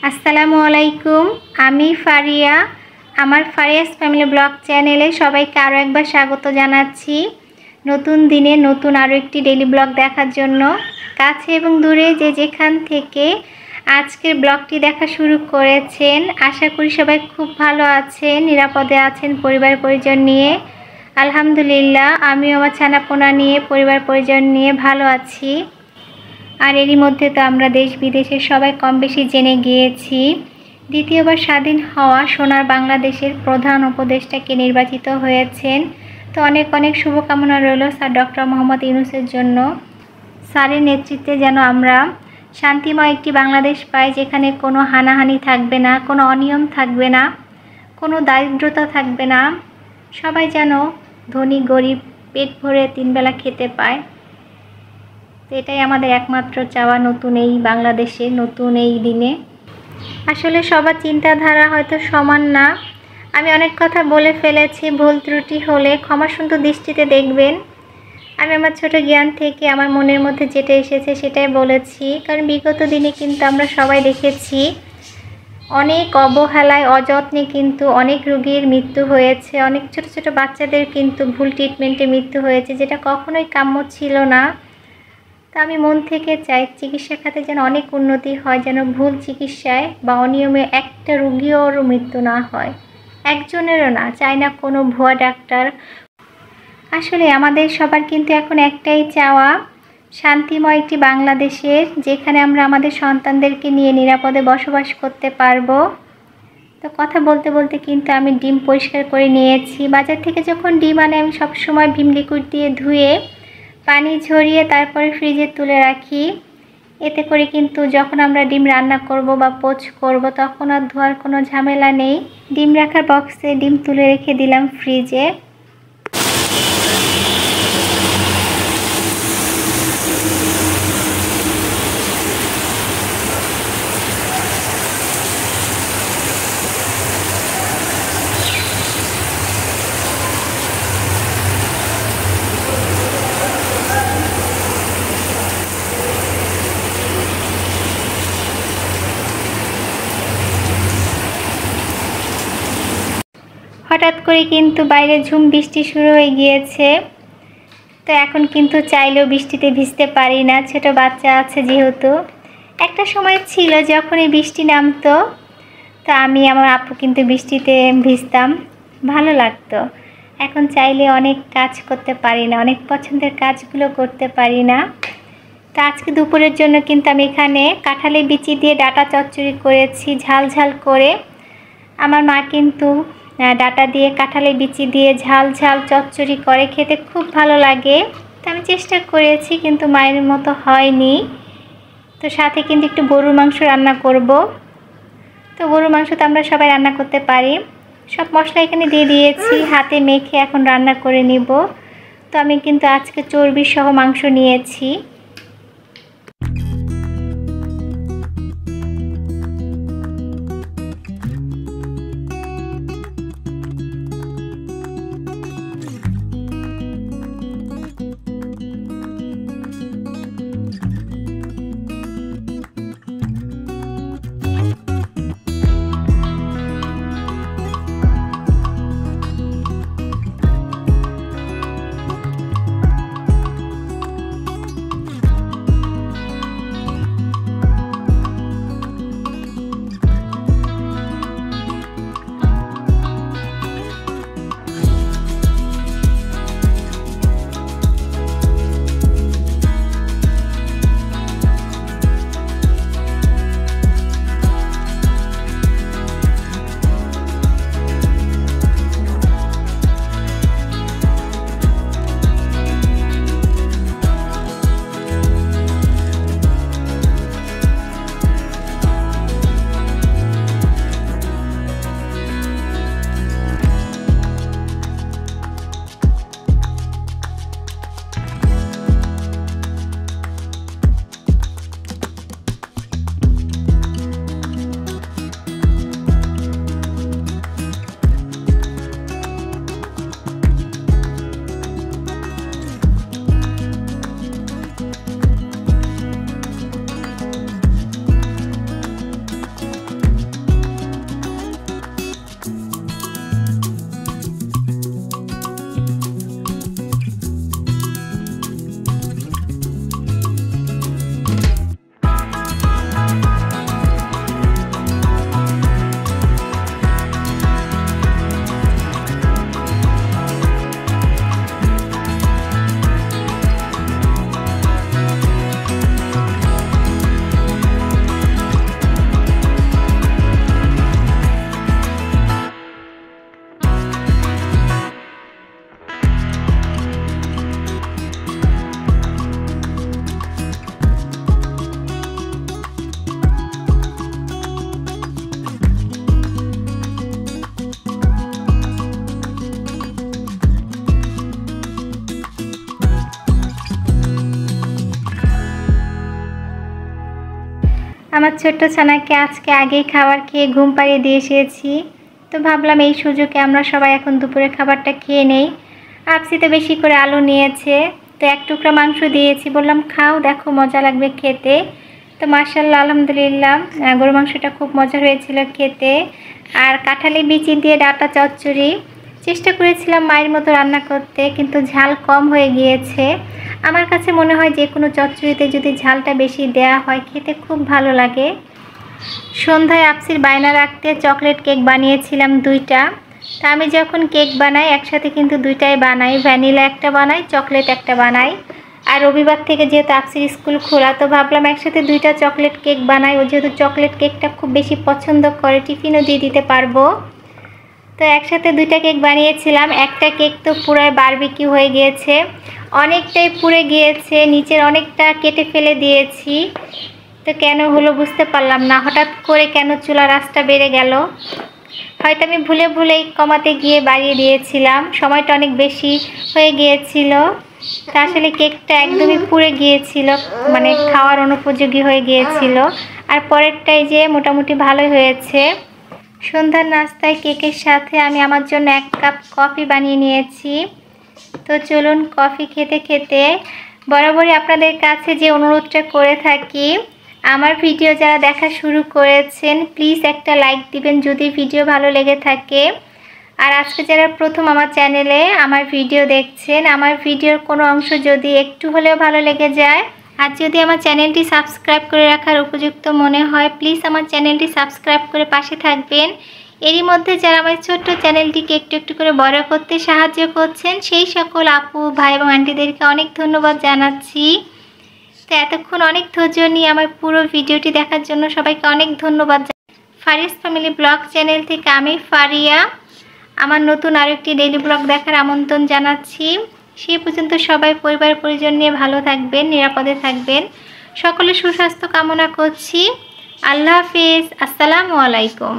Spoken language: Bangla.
আসসালামু আলাইকুম। আমি ফারিয়া। আমার ফারিয়াস ফ্যামিলি ব্লগ চ্যানেলে সবাইকে আরও একবার স্বাগত জানাচ্ছি। নতুন দিনে নতুন আরও একটি ডেইলি ব্লগ দেখার জন্য কাছে এবং দূরে যে যেখান থেকে আজকের ব্লগটি দেখা শুরু করেছেন, আশা করি সবাই খুব ভালো আছেন, নিরাপদে আছেন পরিবার পরিজন নিয়ে। আলহামদুলিল্লাহ, আমিও আমার ছানাপোনা নিয়ে পরিবার পরিজন নিয়ে ভালো আছি। আর এরই মধ্যে তো আমরা দেশ বিদেশের সবাই কম বেশি জেনে গিয়েছি, দ্বিতীয়বার স্বাধীন হওয়া সোনার বাংলাদেশের প্রধান উপদেষ্টাকে নির্বাচিত হয়েছেন। তো অনেক অনেক শুভকামনা রইল স্যার ডক্টর মোহাম্মদ ইউনূসের জন্য। স্যারের নেতৃত্বে যেন আমরা শান্তিময় একটি বাংলাদেশ পাই, যেখানে কোনো হানাহানি থাকবে না, কোনো অনিয়ম থাকবে না, কোনো দারিদ্রতা থাকবে না। সবাই যেন ধনী গরিব পেট ভরে তিনবেলা খেতে পায়। তো এটাই আমাদের একমাত্র চাওয়া নতুন এই বাংলাদেশে, নতুন এই দিনে। আসলে সবার চিন্তাধারা হয়তো সমান না। আমি অনেক কথা বলে ফেলেছি, ভুল ত্রুটি হলে ক্ষমা সুন্দর দৃষ্টিতে দেখবেন। আমি আমার ছোট জ্ঞান থেকে আমার মনের মধ্যে যেটা এসেছে সেটাই বলেছি। কারণ বিগত দিনে কিন্তু আমরা সবাই দেখেছি অনেক অবহেলায় অযত্নে কিন্তু অনেক রোগীর মৃত্যু হয়েছে, অনেক ছোট ছোট বাচ্চাদের কিন্তু ভুল ট্রিটমেন্টে মৃত্যু হয়েছে, যেটা কখনোই কাম্য ছিল না। তা আমি মন থেকে চাই চিকিৎসা খাতে যেন অনেক উন্নতি হয়, যেন ভুল চিকিৎসায় বা অনিয়মে একটা রোগীরও মৃত্যু না হয়, একজনেরও না। চাই না কোনো ভুয়া ডাক্তার। আসলে আমাদের সবার কিন্তু এখন একটাই চাওয়া, শান্তিময় একটি বাংলাদেশের, যেখানে আমরা আমাদের সন্তানদেরকে নিয়ে নিরাপদে বসবাস করতে পারবো। তো কথা বলতে বলতে কিন্তু আমি ডিম পরিষ্কার করে নিয়েছি। বাজার থেকে যখন ডিম আনে আমি সবসময় ভিম লিকুইড দিয়ে ধুয়ে পানি ঝরিয়ে তারপরে ফ্রিজে তুলে রাখি। এতে করে কিন্তু যখন আমরা ডিম রান্না করব বা পোচ করব তখন আর ধোয়ার কোনো ঝামেলা নেই। ডিম রাখার বক্সে ডিম তুলে রেখে দিলাম ফ্রিজে। হঠাৎ করে কিন্তু বাইরে ঝুম বৃষ্টি শুরু হয়ে গিয়েছে। তো এখন কিন্তু চাইলেও বৃষ্টিতে ভিজতে পারি না, ছোট বাচ্চা আছে যেহেতু। একটা সময় ছিল যখন এই বৃষ্টি নামতো তো আমি আমার আপু কিন্তু বৃষ্টিতে ভিজতাম, ভালো লাগতো। এখন চাইলে অনেক কাজ করতে পারি না, অনেক পছন্দের কাজগুলো করতে পারি না। তো আজকে দুপুরের জন্য কিন্তু আমি এখানে কাঁঠালের বিচি দিয়ে ডাটা চচ্চড়ি করেছি ঝাল ঝাল করে। আমার মা কিন্তু ডাটা দিয়ে কাঁঠালের বিচি দিয়ে ঝাল ঝাল চচ্চড়ি করে, খেতে খুব ভালো লাগে। তো আমি চেষ্টা করেছি কিন্তু মায়ের মতো হয়নি। তো সাথে কিন্তু একটু গরুর মাংস রান্না করব। তো গরুর মাংস তো আমরা সবাই রান্না করতে পারি। সব মশলা এখানে দিয়ে দিয়েছি, হাতে মেখে এখন রান্না করে নিব। তো আমি কিন্তু আজকে চর্বি সহ মাংস নিয়েছি। আমার ছোট্ট ছানাকে আজকে আগেই খাবার খেয়ে ঘুম পাড়িয়ে দিয়ে এসেছি। তো ভাবলাম এই সুযোগে আমরা সবাই এখন দুপুরের খাবারটা খেয়ে নেই। আপসি তো বেশি করে আলু নিয়েছে, তো এক টুকরা মাংস দিয়েছি, বললাম খাও, দেখো মজা লাগবে খেতে। তো মাশাআল্লাহ আলহামদুলিল্লাহ গরু মাংসটা খুব মজা হয়েছিল খেতে। আর কাঁঠালি বিচি দিয়ে ডাটা চচ্চড়ি চেষ্টা করেছিলাম মায়ের মতো রান্না করতে, কিন্তু ঝাল কম হয়ে গিয়েছে। আমার কাছে মনে হয় যে কোনো চচ্চড়িতে যদি ঝালটা বেশি দেয়া হয় খেতে খুব ভালো লাগে। সন্ধ্যায় আপসির বায়না রাখতে চকলেট কেক বানিয়েছিলাম 2টা। তা আমি যখন কেক বানাই একসাথে কিন্তু 2টাই বানাই, ভ্যানিলা একটা বানাই, চকলেট একটা বানাই। আর রবিবার থেকে যেহেতু আপসির স্কুল খোলা, তো ভাবলাম একসাথে 2টা চকলেট কেক বানাই। ও যেহেতু চকলেট কেকটা খুব বেশি পছন্দ করে, টিফিনও দিয়ে দিতে পারবো। তো একসাথে 2টা কেক বানিয়েছিলাম। একটা কেক তো পুরাই বারবিকিউ হয়ে গিয়েছে, অনেকটাই পুড়ে গিয়েছে, নিচের অনেকটা কেটে ফেলে দিয়েছি। তো কেন হলো বুঝতে পারলাম না, হঠাৎ করে কেন চুলার আঁচটা বেড়ে গেল। হয়তো আমি ভুলেই কমাতে গিয়ে বাড়িয়ে দিয়েছিলাম, সময়টা অনেক বেশি হয়ে গিয়েছিল। তা আসলে কেকটা একদমই পুড়ে গিয়েছিল, মানে খাওয়ার অনুপযোগী হয়ে গিয়েছিল। আর পরেরটাই যে মোটামুটি ভালোই হয়েছে। সন্ধ্যার নাস্তায় কেকের সাথে আমি আমার জন্য 1 কাপ কফি বানিয়ে নিয়েছি। তো চলুন কফি খেতে খেতে বরাবরই আপনাদের কাছে যে অনুরোধটা করে থাকি, আমার ভিডিও যারা দেখা শুরু করেছেন প্লিজ একটা লাইক দিবেন যদি ভিডিও ভালো লেগে থাকে। আর আজকে যারা প্রথম আমার চ্যানেলে আমার ভিডিও দেখছেন, আমার ভিডিওর কোনো অংশ যদি একটু হলেও ভালো লেগে যায় আর যদি আমার চ্যানেলটি সাবস্ক্রাইব করে রাখার উপযুক্ত মনে হয়, প্লিজ আমার চ্যানেলটি সাবস্ক্রাইব করে পাশে থাকবেন। এরই মধ্যে যারা আমার ছোট্ট চ্যানেলটিকে একটু একটু করে বড় করতে সাহায্য করছেন, সেই সকল আপু ভাই এবং আন্টিদেরকে অনেক ধন্যবাদ জানাচ্ছি। তো এতক্ষণ অনেক ধৈর্য নিয়ে আমার পুরো ভিডিওটি দেখার জন্য সবাইকে অনেক ধন্যবাদ। ফারিয়াস ফ্যামিলি ব্লগ চ্যানেল থেকে আমি ফারিয়া আমার নতুন আরেকটি ডেইলি ব্লগ দেখার আমন্ত্রণ জানাচ্ছি। সেই পর্যন্ত সবাই পরিবার পরিজন নিয়ে ভালো থাকবেন, নিরাপদে থাকবেন। সকলের সুস্বাস্থ্য কামনা করছি। আল্লাহ হাফেজ, আসসালামু আলাইকুম।